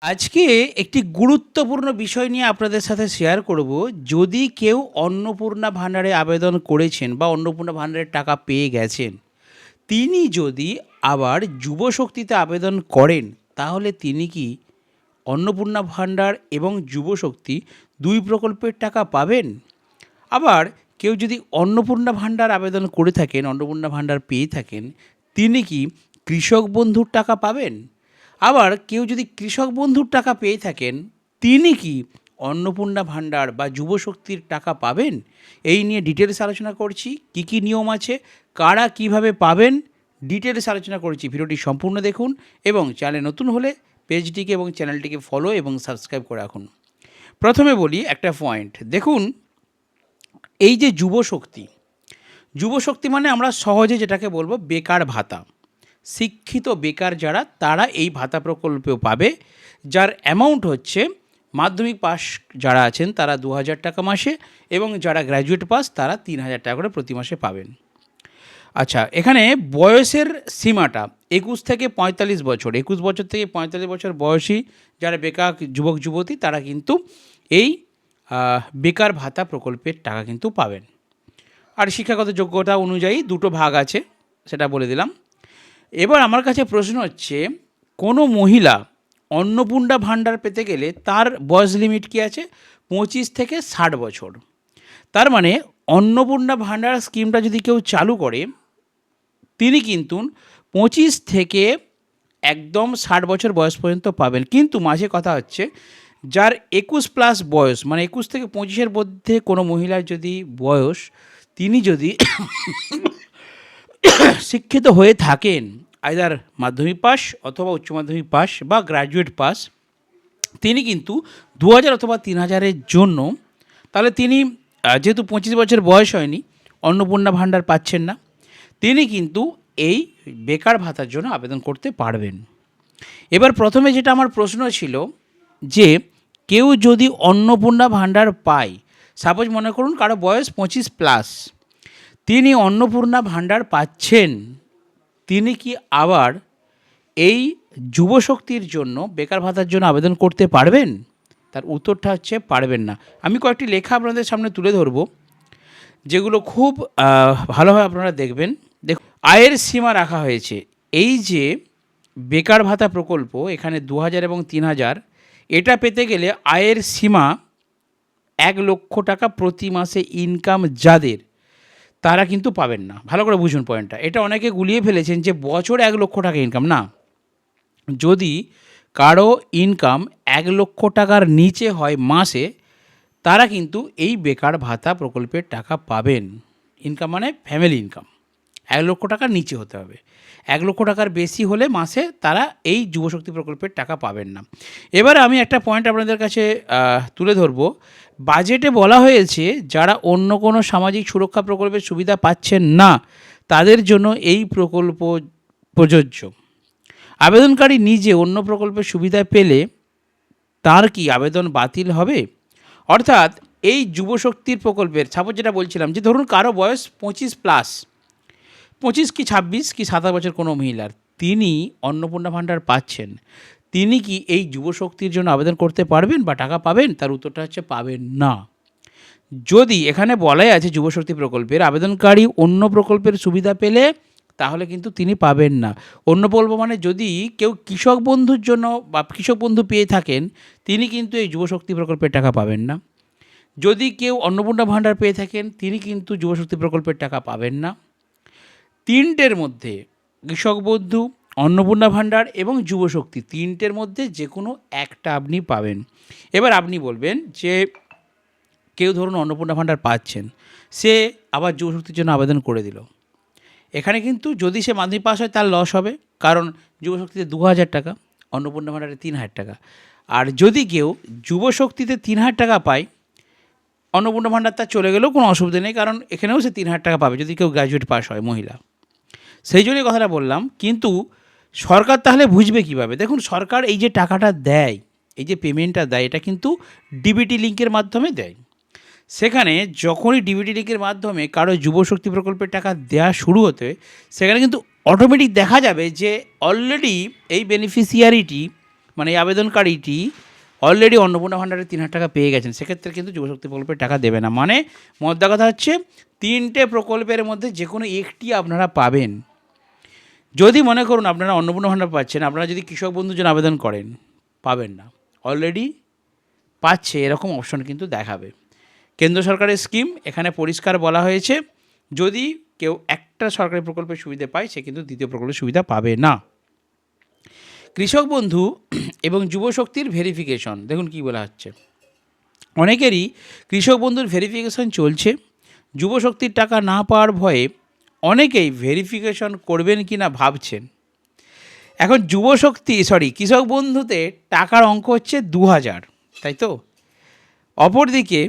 আজকে একটি গুরুত্বপূর্ণ বিষয় নিয়ে আপনাদের সাথে শেয়ার করব। যদি কেউ অন্নপূর্ণা ভাণ্ডারে আবেদন করেছেন বা অন্নপূর্ণা ভাণ্ডারের টাকা পেয়ে গেছেন, তিনি যদি আবার যুবশক্তিতে আবেদন করেন, তাহলে তিনি কি অন্নপূর্ণা ভাণ্ডার এবং যুবশক্তি ২ প্রকল্পের টাকা পাবেন? আবার কেউ যদি অন্নপূর্ণা ভাণ্ডার আবেদন করে থাকেন, অন্নপূর্ণা ভাণ্ডার পেয়ে থাকেন, তিনি কি কৃষক বন্ধুর টাকা পাবেন? আবার কেউ যদি কৃষক বন্ধুর টাকা পেয়ে থাকেন, তিনি কি অন্নপূর্ণা ভাণ্ডার বা যুবশক্তির টাকা পাবেন? এই নিয়ে ডিটেলস আলোচনা করছি। কী কী নিয়ম আছে, কারা কিভাবে পাবেন, ডিটেলস আলোচনা করছি। ভিডিওটি সম্পূর্ণ দেখুন এবং চ্যানেলে নতুন হলে পেজটিকে এবং চ্যানেলটিকে ফলো এবং সাবস্ক্রাইব করে রাখুন। প্রথমে বলি একটা পয়েন্ট দেখুন। এই যে যুবশক্তি, যুবশক্তি মানে আমরা সহজে যেটাকে বলবো বেকার ভাতা। শিক্ষিত বেকার যারা, তারা এই ভাতা প্রকল্পেও পাবে, যার অ্যামাউন্ট হচ্ছে মাধ্যমিক পাস যারা আছেন তারা ২,০০০ টাকা মাসে এবং যারা গ্র্যাজুয়েট পাস তারা ৩,০০০ টাকা করে প্রতি মাসে পাবেন। আচ্ছা, এখানে বয়সের সীমাটা ২১ থেকে ৪৫ বছর, ২১ বছর থেকে ৪৫ বছর বয়সী যারা বেকার যুবক যুবতী, তারা কিন্তু এই বেকার ভাতা প্রকল্পের টাকা কিন্তু পাবেন। আর শিক্ষাগত যোগ্যতা অনুযায়ী দুটো ভাগ আছে, সেটা বলে দিলাম। এবার আমার কাছে প্রশ্ন হচ্ছে, কোনো মহিলা অন্নপূর্ণা ভাণ্ডার পেতে গেলে তার বয়স লিমিট কী আছে? ২৫ থেকে ৬০ বছর। তার মানে অন্নপূর্ণা ভাণ্ডার স্কিমটা যদি কেউ চালু করে, তিনি কিন্তু ২৫ থেকে একদম ৬০ বছর বয়স পর্যন্ত পাবেন। কিন্তু মাঝে কথা হচ্ছে, যার ২১ প্লাস বয়স, মানে ২১ থেকে ২৫-এর মধ্যে কোনো মহিলার যদি বয়স, তিনি যদি শিক্ষিত হয়ে থাকেন, আইদার মাধ্যমিক পাস অথবা উচ্চ মাধ্যমিক পাস বা গ্র্যাজুয়েট পাস, তিনি কিন্তু ২,০০০ অথবা ৩,০০০-এর জন্য, তাহলে তিনি যেহেতু ২৫ বছর বয়স হয়নি, অন্নপূর্ণা ভাণ্ডার পাচ্ছেন না, তিনি কিন্তু এই বেকার ভাতার জন্য আবেদন করতে পারবেন। এবার প্রথমে যেটা আমার প্রশ্ন ছিল যে, কেউ যদি অন্নপূর্ণা ভাণ্ডার পায়, সাপোজ মনে করুন কারো বয়স ২৫ প্লাস, তিনি অন্নপূর্ণা ভাণ্ডার পাচ্ছেন, তিনি কি আবার এই যুবশক্তির জন্য বেকার ভাতার জন্য আবেদন করতে পারবেন? তার উত্তরটা হচ্ছে পারবেন না। আমি কয়েকটি লেখা আপনাদের সামনে তুলে ধরব, যেগুলো খুব ভালোভাবে আপনারা দেখবেন। দেখুন, আয়ের সীমা রাখা হয়েছে। এই যে বেকার ভাতা প্রকল্প, এখানে ২,০০০ এবং ৩,০০০, এটা পেতে গেলে আয়ের সীমা ১,০০,০০০ টাকা প্রতি মাসে ইনকাম যাদের, তারা কিন্তু পাবেন না। ভালো করে বুঝুন পয়েন্টটা। এটা অনেকে গুলিয়ে ফেলেছেন যে বছর ১,০০,০০০ টাকা ইনকাম। না, যদি কারো ইনকাম ১,০০,০০০ টাকার নিচে হয় মাসে, তারা কিন্তু এই বেকার ভাতা প্রকল্পের টাকা পাবেন। ইনকাম মানে ফ্যামিলি ইনকাম ১,০০,০০০ টাকার নিচে হতে হবে। ১,০০,০০০ টাকার বেশি হলে মাসে তারা এই যুবশক্তি প্রকল্পের টাকা পাবেন না। এবারে আমি একটা পয়েন্ট আপনাদের কাছে তুলে ধরব। বাজেটে বলা হয়েছে, যারা অন্য কোনো সামাজিক সুরক্ষা প্রকল্পের সুবিধা পাচ্ছেন না, তাদের জন্য এই প্রকল্প প্রযোজ্য। আবেদনকারী নিজে অন্য প্রকল্পের সুবিধা পেলে তার কি আবেদন বাতিল হবে? অর্থাৎ এই যুবশক্তির প্রকল্পের, সাপোজ যেটা বলছিলাম, যে ধরুন কারো বয়স ২৫ প্লাস, ২৫ কি ২৬ কি ২৭ বছর কোনো মহিলার, তিনি অন্নপূর্ণা ভাণ্ডার পাচ্ছেন, তিনি কি এই যুবশক্তির জন্য আবেদন করতে পারবেন বা টাকা পাবেন? তার উত্তরটা হচ্ছে পাবেন না। যদি এখানে বলাই আছে যুবশক্তি প্রকল্পের আবেদনকারী অন্য প্রকল্পের সুবিধা পেলে, তাহলে কিন্তু তিনি পাবেন না। অন্য প্রকল্প মানে যদি কেউ কৃষক বন্ধুর জন্য বা কৃষক বন্ধু পেয়ে থাকেন, তিনি কিন্তু এই যুবশক্তি প্রকল্পের টাকা পাবেন না। যদি কেউ অন্নপূর্ণা ভাণ্ডার পেয়ে থাকেন, তিনি কিন্তু যুবশক্তি প্রকল্পের টাকা পাবেন না। তিনটের মধ্যে, কৃষক বন্ধু, অন্নপূর্ণা ভাণ্ডার এবং যুবশক্তি, তিনটের মধ্যে যে কোনো একটা আপনি পাবেন। এবার আপনি বলবেন যে, কেউ ধরুন অন্নপূর্ণা ভাণ্ডার পাচ্ছেন, সে আবার যুবশক্তির জন্য আবেদন করে দিল। এখানে কিন্তু যদি সে মাধ্যমিক পাস হয়, তার লস হবে, কারণ যুবশক্তিতে ২,০০০ টাকা, অন্নপূর্ণা ভাণ্ডারে ৩,০০০ টাকা। আর যদি কেউ যুবশক্তিতে ৩,০০০ টাকা পায়, অন্নপূর্ণা ভাণ্ডার তার চলে গেলেও কোনো অসুবিধা নেই, কারণ এখানেও সে ৩,০০০ টাকা পাবে যদি কেউ গ্র্যাজুয়েট পাস হয় মহিলা। সেই জন্যই কথাটা বললাম। কিন্তু সরকার তাহলে বুঝবে কীভাবে? দেখুন, সরকার এই যে টাকাটা দেয়, এই যে পেমেন্টটা দেয়, এটা কিন্তু ডিবিটি লিঙ্কের মাধ্যমে দেয়। সেখানে যখনই ডিবিটি লিঙ্কের মাধ্যমে কারো যুবশক্তি প্রকল্পের টাকা দেওয়া শুরু হতে, সেখানে কিন্তু অটোমেটিক দেখা যাবে যে অলরেডি এই বেনিফিশিয়ারিটি মানে এই আবেদনকারীটি অলরেডি অন্নপূর্ণা ভাণ্ডারে 3,000 টাকা পেয়ে গেছেন, সেক্ষেত্রে কিন্তু যুবশক্তি প্রকল্পের টাকা দেবে না। মানে মোদ্দা কথা হচ্ছে 3টে প্রকল্পের মধ্যে যে কোনো একটি আপনারা পাবেন। যদি মনে করুন আপনারা অন্নপূর্ণা ভাণ্ডার পাচ্ছেন, আপনারা যদি কৃষক বন্ধুর জন্য আবেদন করেন, পাবেন না। অলরেডি পাচ্ছে এরকম অপশন কিন্তু দেখাবে। কেন্দ্র সরকারের স্কিম এখানে পরিষ্কার বলা হয়েছে, যদি কেউ একটা সরকারি প্রকল্পের সুবিধা পায়, সে কিন্তু দ্বিতীয় প্রকল্পের সুবিধা পাবে না। কৃষক বন্ধু এবং যুবশক্তির ভেরিফিকেশন দেখুন কী বলা হচ্ছে। অনেকেরই কৃষক বন্ধুর ভেরিফিকেশন চলছে। যুবশক্তির টাকা না পাওয়ার ভয়ে অনেকেই ভেরিফিকেশন করবেন কি না ভাবছেন। এখন কৃষক বন্ধুতে টাকার অঙ্ক হচ্ছে 2,000, তাই তো? অপরদিকে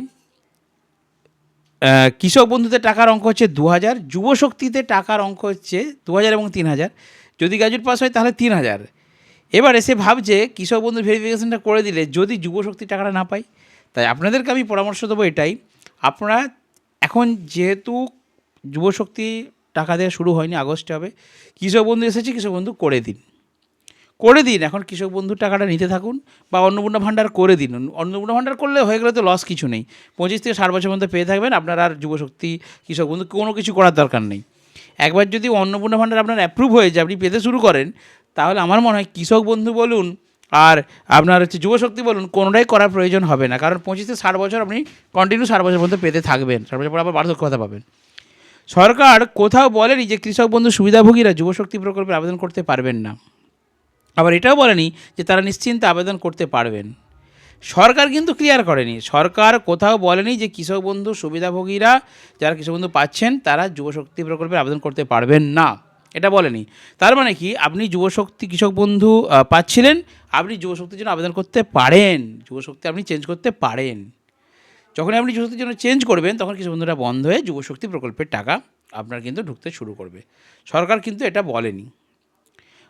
কৃষক বন্ধুতে টাকার অঙ্ক হচ্ছে 2,000, যুবশক্তিতে টাকার অঙ্ক হচ্ছে 2,000 এবং 3,000। যদি গ্র্যাজুয়েট পাস হয় তাহলে 3,000। এবার এসে ভাবছে কৃষক বন্ধুর ভেরিফিকেশনটা করে দিলে যদি যুবশক্তি টাকাটা না পায়। তাই আপনাদেরকে আমি পরামর্শ দেবো এটাই, আপনারা এখন যেহেতু যুবশক্তি টাকা দেওয়া শুরু হয়নি, আগস্টে হবে, কৃষক বন্ধু এসেছে, কৃষক বন্ধু করে দিন। এখন কৃষক বন্ধুর টাকাটা নিতে থাকুন, বা অন্নপূর্ণা ভাণ্ডার করে দিন। অন্নপূর্ণা ভাণ্ডার করলে হয়ে গেলে তো লস কিছু নেই, 25 থেকে 60 বছরের মধ্যে পেয়ে থাকবেন। আপনার আর যুবশক্তি কৃষক বন্ধু কোনো কিছু করার দরকার নেই। একবার যদি অন্নপূর্ণা ভাণ্ডার আপনার অ্যাপ্রুভ হয়ে যায়, আপনি পেতে শুরু করেন, তাহলে আমার মনে হয় কৃষক বন্ধু বলুন আর আপনার যুবশক্তি বলুন, কোনোটাই করার প্রয়োজন হবে না। কারণ 25 থেকে 60 বছর আপনি কন্টিনিউ 60 বছরের মধ্যে পেতে থাকবেন, 60 বছর পর আবার বার্ধক্য ভাতা পাবেন। সরকার কোথাও বলেনি যে কৃষক বন্ধু সুবিধাভোগীরা যুবশক্তি প্রকল্পে আবেদন করতে পারবেন না। আবার এটাও বলেনি যে তারা নিশ্চিন্তে আবেদন করতে পারবেন। সরকার কিন্তু ক্লিয়ার করেনি, সরকার কোথাও বলেনি যে কৃষক বন্ধু সুবিধাভোগীরা যারা কৃষক বন্ধু পাচ্ছেন তারা যুবশক্তি প্রকল্পে আবেদন করতে পারবেন না, এটা বলেনি। তার মানে কি, আপনি যুবশক্তি কৃষক বন্ধু পাচ্ছিলেন, আপনি যুবশক্তির জন্য আবেদন করতে পারেন, যুবশক্তি আপনি চেঞ্জ করতে পারেন। যখন আপনি যুবশক্তির জন্য চেঞ্জ করবেন, তখন কৃষক বন্ধুটা বন্ধ হয়ে যুবশক্তি প্রকল্পের টাকা আপনার কিন্তু ঢুকতে শুরু করবে। সরকার কিন্তু এটা বলেনি।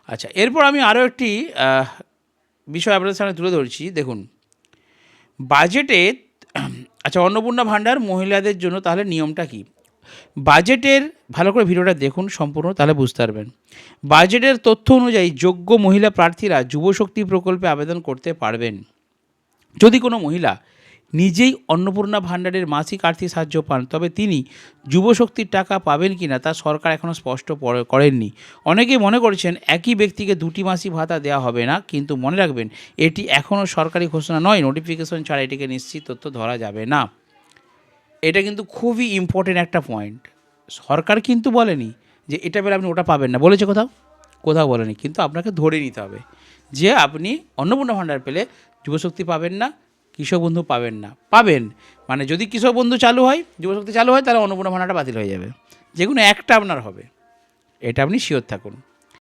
আচ্ছা, এরপর আমি আরও একটি বিষয় আপনাদের সামনে তুলে ধরছি। দেখুন বাজেটে, আচ্ছা অন্নপূর্ণা ভাণ্ডার মহিলাদের জন্য তাহলে নিয়মটা কি? বাজেটের ভালো করে ভিডিওটা দেখুন সম্পূর্ণ, তাহলে বুঝতে পারবেন। বাজেটের তথ্য অনুযায়ী যোগ্য মহিলা প্রার্থীরা যুবশক্তি প্রকল্পে আবেদন করতে পারবেন। যদি কোনো মহিলা নিজেই অন্নপূর্ণা ভাণ্ডারের মাসিক আর্থিক সাহায্য পান, তবে তিনি যুবশক্তির টাকা পাবেন কি না তা সরকার এখনও স্পষ্ট করেননি। অনেকেই মনে করছেন একই ব্যক্তিকে 2টি মাসিক ভাতা দেওয়া হবে না, কিন্তু মনে রাখবেন এটি এখনও সরকারি ঘোষণা নয়, নোটিফিকেশন ছাড়া এটিকে নিশ্চিত তথ্য ধরা যাবে না। এটা কিন্তু খুবই ইম্পর্টেন্ট একটা পয়েন্ট। সরকার কিন্তু বলেনি যে এটা পেলে আপনি ওটা পাবেন না, বলেছে কোথাও বলেনি, কিন্তু আপনাকে ধরে নিতে হবে যে আপনি অন্নপূর্ণা ভাণ্ডার পেলে যুবশক্তি পাবেন না, কৃষক বন্ধু পাবেন না। পাবেন মানে যদি কৃষক বন্ধু চালু হয়, যুবশক্তি চালু হয়, তাহলে অন্নপূর্ণা ভাণ্ডারটা বাতিল হয়ে যাবে, যে কোনো একটা আপনার হবে, এটা আপনি শিওর থাকুন।